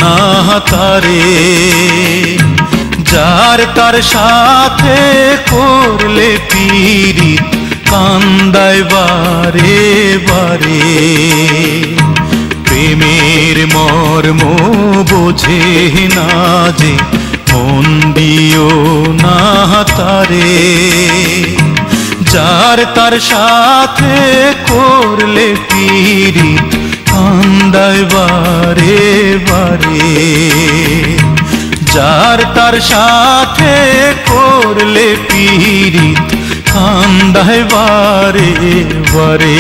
না তারে, যার তার সাথে করলে পীড়িত কান্দায় বারে বারে। প্রেমের মর্ম বোঝে না যে মন দিও না তারে, যার তার সাথে করলে পীড়িত কান্দায় বারে বারে। যার তার সাথে করলে পীড়িত কান্দায় বারে বারে।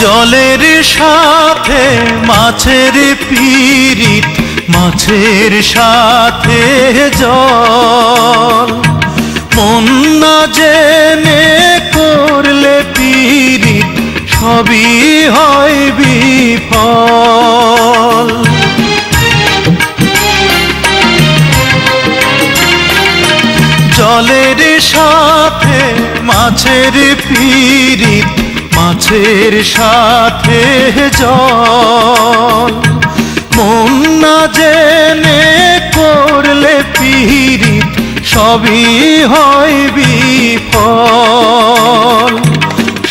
জলের সাথে মাছের পীড়িত, মাছের সাথে জল। মন না জেনে করলে পীড়িত সবই হয় বিফল। জলের সাথে মাছের পীড়িত, মাছের সাথে জল। মন না জেনে করলে পীড়িত সবই হয় বিফল।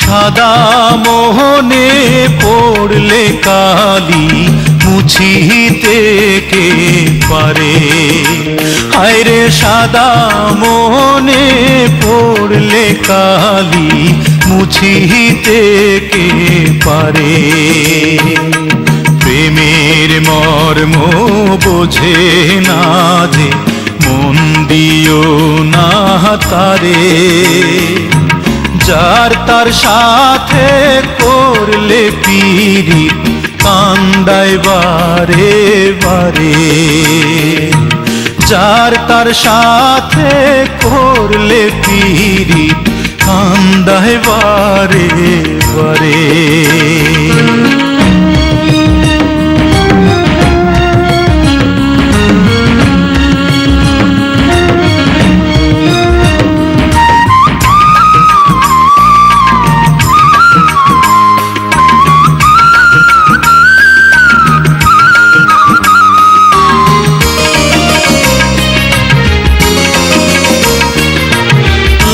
সাদা মোহনে পড়লে কালি মুছিতে কে পারে। হায়রে সাদা মোহনে পড়লে কালি মুছিতে কে পারে। প্রেমের মর্ম বোঝে না যে মন দিও না তারে, যার তার সাথে করলে পীড়িত কান্দায় বারে বারে। যার তার সাথে করলে পীড়িত কান্দায় বারে বারে।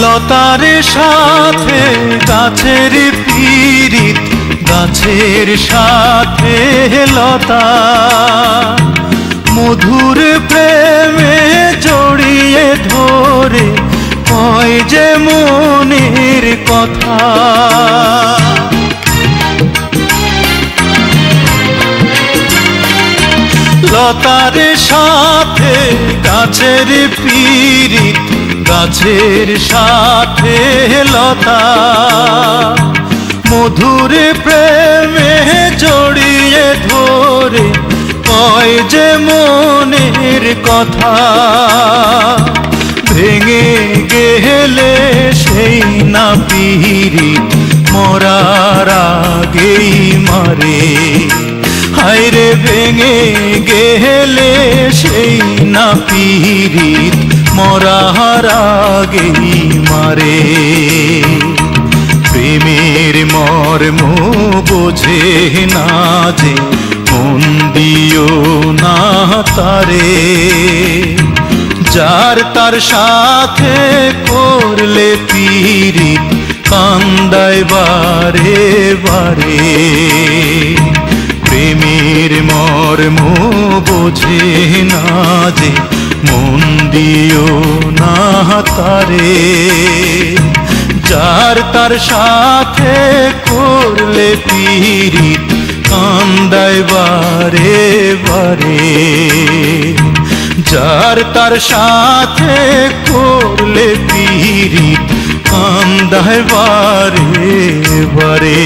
লতার সাথে গাছের পীড়িত, গাছের সাথে লতা। মধুর প্রেমে জড়িয়ে ধরে কয় যে মনের কথা। লতার সাথে গাছের পীড়িত, গাছের সাথে লতা। মধুর প্রেমে জড়িয়ে ধরে কয় যে মনের কথা। ভেঙে গেলে সেই না পীড়িত মরার আগেই মারে। হায়রে ভেঙে গেলে সেই না পীড়িত মরার আগেই মারে। প্রেমের মর্ম বোঝে না যে মন দিও না তারে, যার তার সাথে করলে পীড়িত কান্দায় বারে বারে। প্রেমের মর্ম বোঝে না যে মন দিও না তারে, যার তার সাথে করলে পীড়িত কান্দায় বারে বারে। যার তার সাথে করলে পীড়িত কান্দায় বারে বারে।